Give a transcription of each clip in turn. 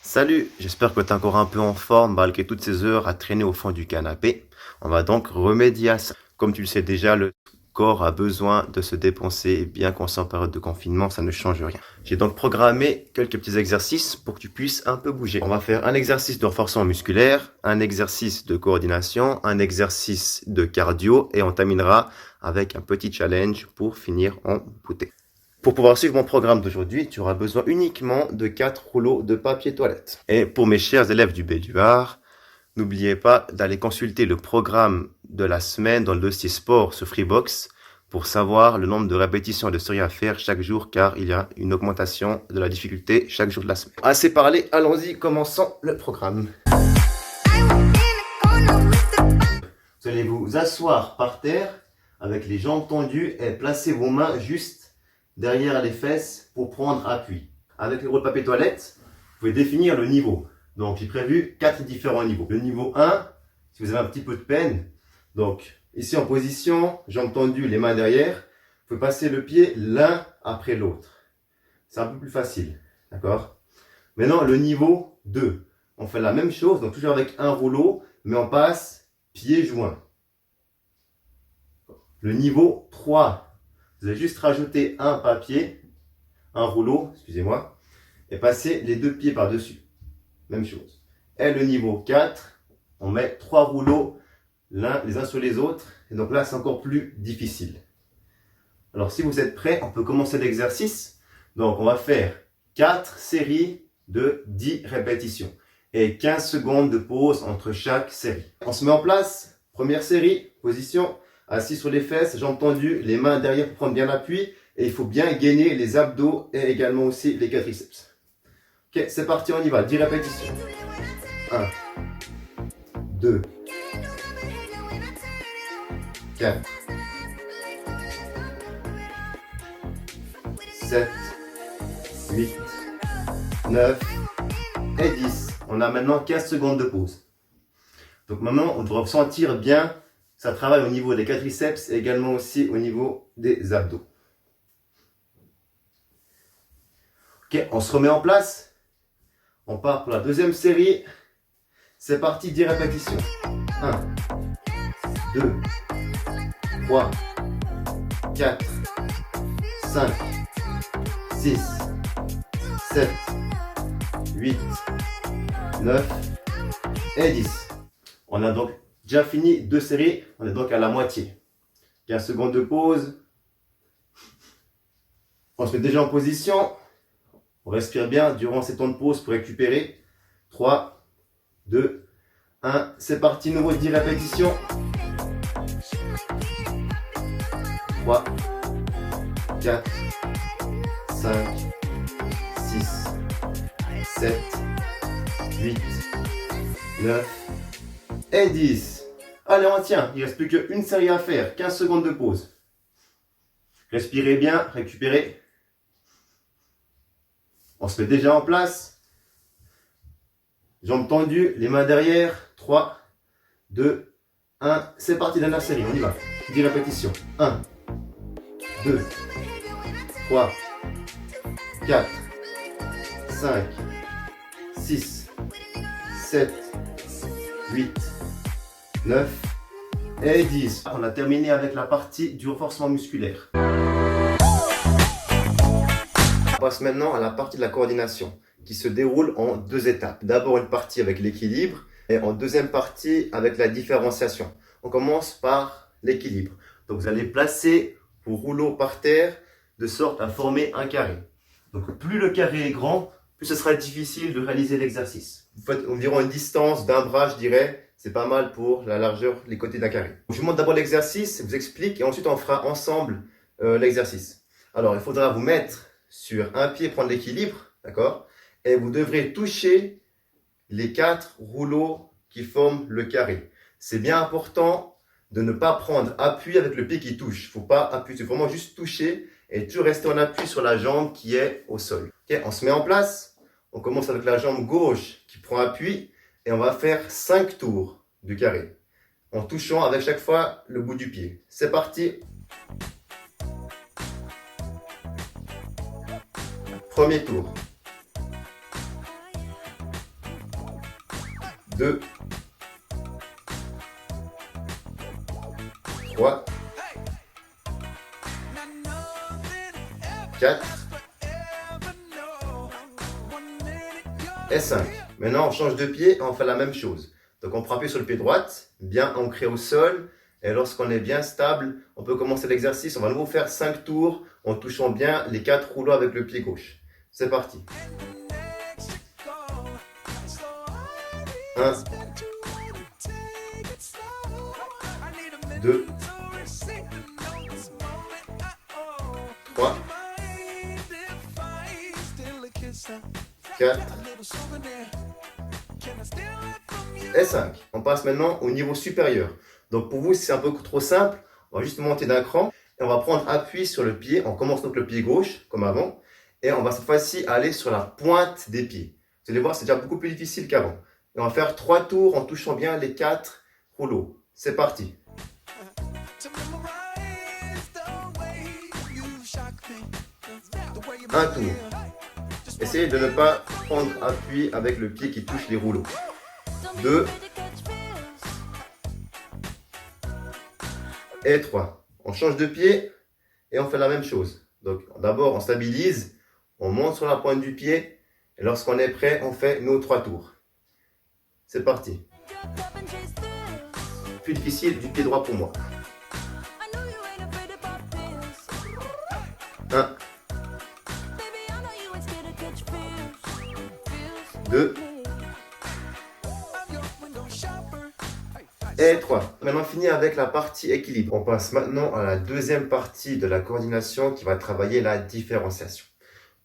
Salut, j'espère que tu es encore un peu en forme malgré toutes ces heures à traîner au fond du canapé. On va donc remédier à ça. Comme tu le sais déjà, le corps a besoin de se dépenser et bien qu'on soit en période de confinement, ça ne change rien. J'ai donc programmé quelques petits exercices pour que tu puisses un peu bouger. On va faire un exercice de renforcement musculaire, un exercice de coordination, un exercice de cardio et on terminera avec un petit challenge pour finir en beauté. Pour pouvoir suivre mon programme d'aujourd'hui, tu auras besoin uniquement de 4 rouleaux de papier toilette. Et pour mes chers élèves du Béduard, n'oubliez pas d'aller consulter le programme de la semaine dans le dossier sport sur Freebox pour savoir le nombre de répétitions de séries à faire chaque jour car il y a une augmentation de la difficulté chaque jour de la semaine. Assez parlé, allons-y, commençons le programme. Vous allez vous asseoir par terre avec les jambes tendues et placer vos mains juste derrière les fesses pour prendre appui. Avec le rouleau de papier toilette, vous pouvez définir le niveau. Donc j'ai prévu 4 différents niveaux. Le niveau 1, si vous avez un petit peu de peine, donc ici en position, jambes tendues, les mains derrière, vous pouvez passer le pied l'un après l'autre. C'est un peu plus facile, d'accord? Maintenant le niveau 2, on fait la même chose, donc toujours avec un rouleau, mais on passe pieds joints. Le niveau 3, vous allez juste rajouter un papier, un rouleau, excusez-moi, et passer les deux pieds par-dessus. Même chose. Et le niveau 4, on met 3 rouleaux les uns sur les autres. Et donc là, c'est encore plus difficile. Alors, si vous êtes prêts, on peut commencer l'exercice. Donc, on va faire 4 séries de 10 répétitions. Et 15 secondes de pause entre chaque série. On se met en place. Première série, position. Assis sur les fesses, jambes tendues, les mains derrière pour prendre bien l'appui. Et il faut bien gainer les abdos et également aussi les quadriceps. Ok, c'est parti, on y va. 10 répétitions. 1, 2, 4, 7, 8, 9 et 10. On a maintenant 15 secondes de pause. Donc maintenant, on doit sentir bien. Ça travaille au niveau des quadriceps et également aussi au niveau des abdos. Ok, on se remet en place. On part pour la deuxième série. C'est parti, 10 répétitions. 1, 2, 3, 4, 5, 6, 7, 8, 9 et 10. On a donc déjà fini 2 séries, on est donc à la moitié. 15 secondes de pause. On se met déjà en position. On respire bien durant ces temps de pause pour récupérer. 3, 2, 1. C'est parti, nouveau 10 répétitions. 3, 4, 5, 6, 7, 8, 9 et 10. Allez, on tient. Il ne reste plus qu'une série à faire. 15 secondes de pause. Respirez bien, récupérez. On se met déjà en place. Jambes tendues, les mains derrière. 3, 2, 1. C'est parti, dernière série. On y va. 10 répétitions. 1, 2, 3, 4, 5, 6, 7, 8, 9 et 10. On a terminé avec la partie du renforcement musculaire. On passe maintenant à la partie de la coordination qui se déroule en 2 étapes. D'abord une partie avec l'équilibre et en deuxième partie avec la différenciation. On commence par l'équilibre. Donc vous allez placer vos rouleaux par terre de sorte à former un carré. Donc plus le carré est grand, plus ce sera difficile de réaliser l'exercice. Vous faites environ une distance d'un bras, je dirais. C'est pas mal pour la largeur, les côtés d'un carré. Je vous montre d'abord l'exercice, je vous explique et ensuite on fera ensemble l'exercice. Alors il faudra vous mettre sur un pied, prendre l'équilibre, d'accord? Et vous devrez toucher les 4 rouleaux qui forment le carré. C'est bien important de ne pas prendre appui avec le pied qui touche. Il ne faut pas appuyer, c'est vraiment juste toucher et toujours rester en appui sur la jambe qui est au sol. Okay, on se met en place. On commence avec la jambe gauche qui prend appui et on va faire 5 tours du carré en touchant avec chaque fois le bout du pied. C'est parti. Premier tour. 2, 3, 4 et 5. Maintenant, on change de pied et on fait la même chose. Donc, on prend pied sur le pied droit, bien ancré au sol. Et lorsqu'on est bien stable, on peut commencer l'exercice. On va à nouveau faire 5 tours en touchant bien les 4 rouleaux avec le pied gauche. C'est parti. 1, 2, 3, 4 et 5. On passe maintenant au niveau supérieur. Donc pour vous, si c'est un peu trop simple, on va juste monter d'un cran et on va prendre appui sur le pied. On commence donc le pied gauche, comme avant, et on va cette fois-ci aller sur la pointe des pieds. Vous allez voir, c'est déjà beaucoup plus difficile qu'avant. Et on va faire 3 tours en touchant bien les 4 rouleaux. C'est parti. Un tour. Essayez de ne pas prendre appui avec le pied qui touche les rouleaux. 2 et 3. On change de pied et on fait la même chose. Donc d'abord on stabilise, on monte sur la pointe du pied et lorsqu'on est prêt, on fait nos 3 tours. C'est parti. Plus difficile du pied droit pour moi. 1, 2 et 3. Maintenant, on finit avec la partie équilibre. On passe maintenant à la deuxième partie de la coordination qui va travailler la différenciation.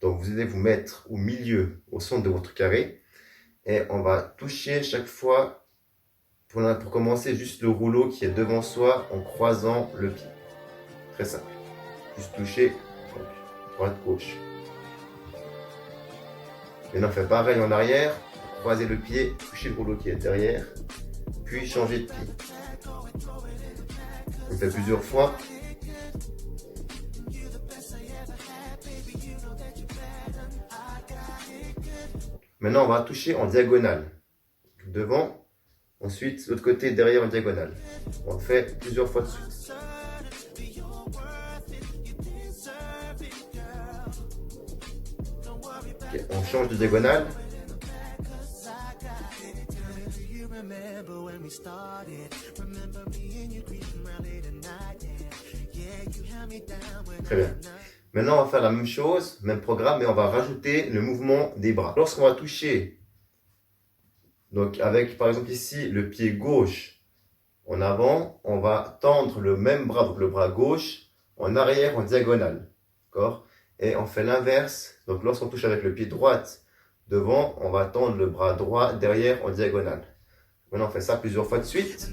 Donc, vous allez vous mettre au milieu, au centre de votre carré. Et on va toucher chaque fois, pour commencer, juste le rouleau qui est devant soi en croisant le pied. Très simple. Juste toucher, donc, droite, gauche. Maintenant, on fait pareil en arrière. Croiser le pied, toucher le rouleau qui est derrière. Puis changer de pied. On fait plusieurs fois. Maintenant, on va toucher en diagonale. Devant, ensuite l'autre côté derrière en diagonale. On le fait plusieurs fois de suite. Okay, on change de diagonale. Très bien. Maintenant, on va faire la même chose, même programme, mais on va rajouter le mouvement des bras. Lorsqu'on va toucher, donc avec par exemple ici le pied gauche en avant, on va tendre le même bras, donc le bras gauche, en arrière en diagonale. D'accord ? Et on fait l'inverse. Donc lorsqu'on touche avec le pied droit devant, on va tendre le bras droit derrière en diagonale. Maintenant, on fait ça plusieurs fois de suite.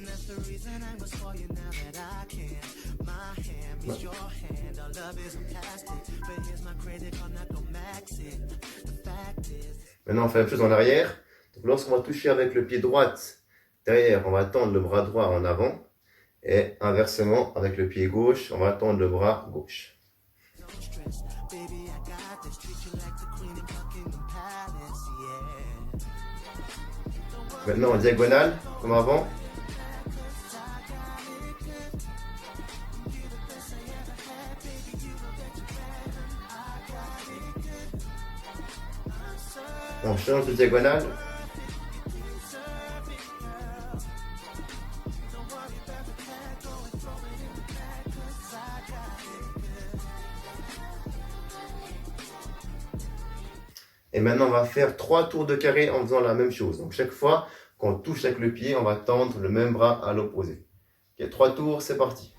Maintenant, on fait la même chose en arrière. Donc, lorsqu'on va toucher avec le pied droit derrière, on va tendre le bras droit en avant. Et inversement, avec le pied gauche, on va tendre le bras gauche. Maintenant en diagonale, comme avant. On change de diagonale. Et maintenant, on va faire 3 tours de carré en faisant la même chose. Donc, chaque fois qu'on touche avec le pied, on va tendre le même bras à l'opposé. Ok, 3 tours, c'est parti.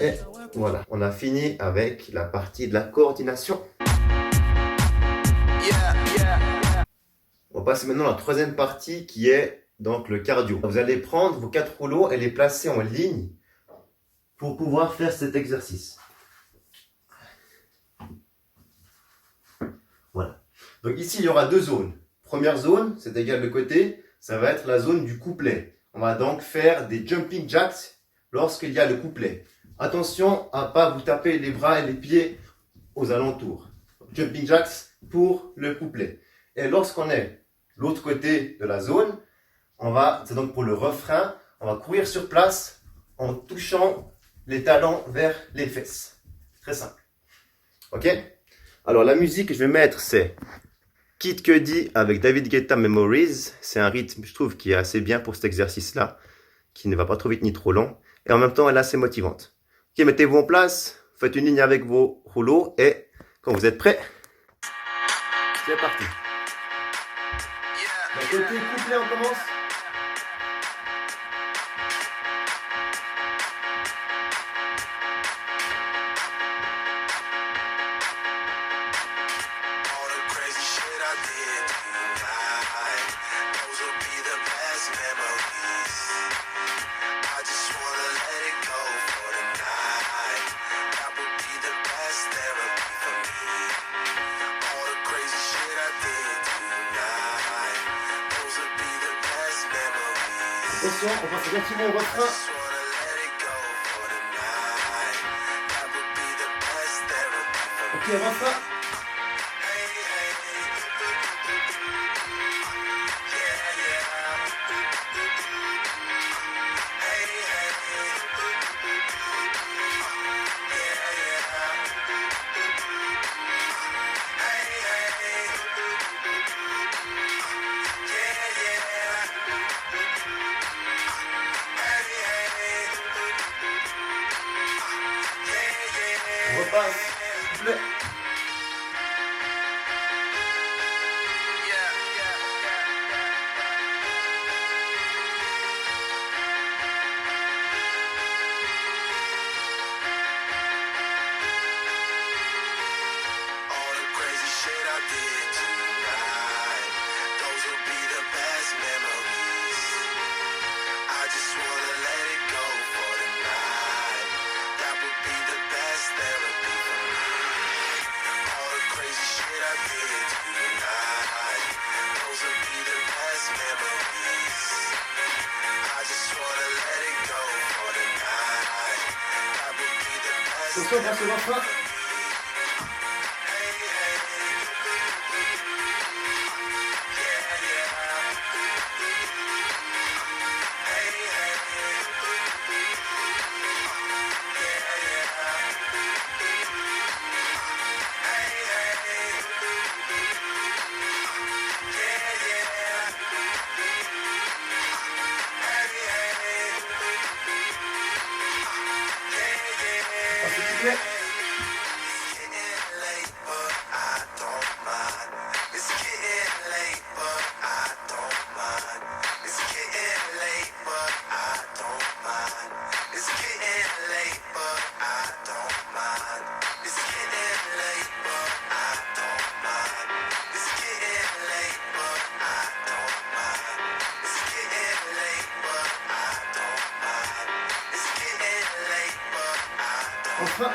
Et voilà, on a fini avec la partie de la coordination. On va passer maintenant à la troisième partie qui est donc le cardio. Vous allez prendre vos 4 rouleaux et les placer en ligne pour pouvoir faire cet exercice. Voilà. Donc ici, il y aura 2 zones. Première zone, c'est égal de côté, ça va être la zone du couplet. On va donc faire des jumping jacks lorsqu'il y a le couplet. Attention à ne pas vous taper les bras et les pieds aux alentours. Jumping jacks pour le couplet. Et lorsqu'on est l'autre côté de la zone, c'est donc pour le refrain, on va courir sur place en touchant les talons vers les fesses. Très simple. Ok? Alors la musique que je vais mettre, c'est Kid Cudi avec David Guetta Memories. C'est un rythme, je trouve, qui est assez bien pour cet exercice-là, qui ne va pas trop vite ni trop long. Et en même temps, elle est assez motivante. Ok, mettez-vous en place, faites une ligne avec vos rouleaux et quand vous êtes prêts, c'est parti. D'un côté couplet, on commence. Attention, on passe gentiment au refrain. Ok, refrain. On repasse, s'il vous plaît. Attention, on passe au refrain. S'il enfin.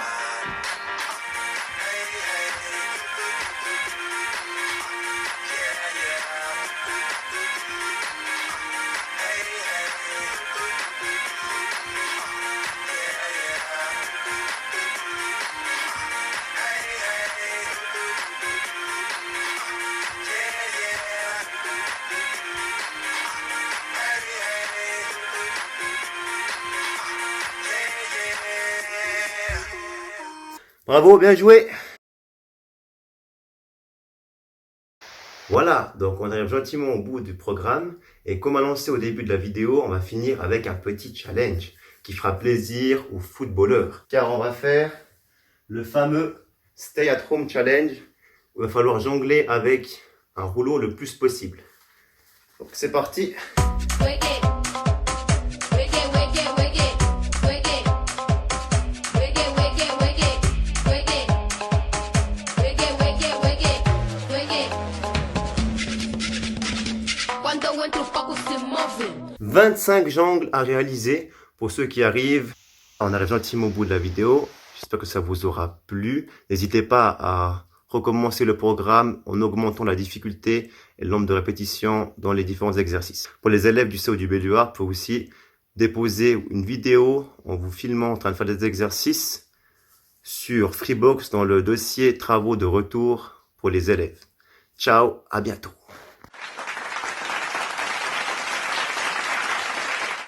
Bravo, bien joué. Voilà, donc on arrive gentiment au bout du programme et comme annoncé au début de la vidéo, on va finir avec un petit challenge qui fera plaisir aux footballeurs. Car on va faire le fameux Stay at Home Challenge où il va falloir jongler avec un rouleau le plus possible. Donc c'est parti. « 25 jongles à réaliser pour ceux qui arrivent. On arrive gentiment au bout de la vidéo. J'espère que ça vous aura plu. N'hésitez pas à recommencer le programme en augmentant la difficulté et le nombre de répétitions dans les différents exercices. Pour les élèves du C ou du B du A, vous pouvez aussi déposer une vidéo en vous filmant en train de faire des exercices sur Freebox dans le dossier travaux de retour pour les élèves. Ciao, à bientôt.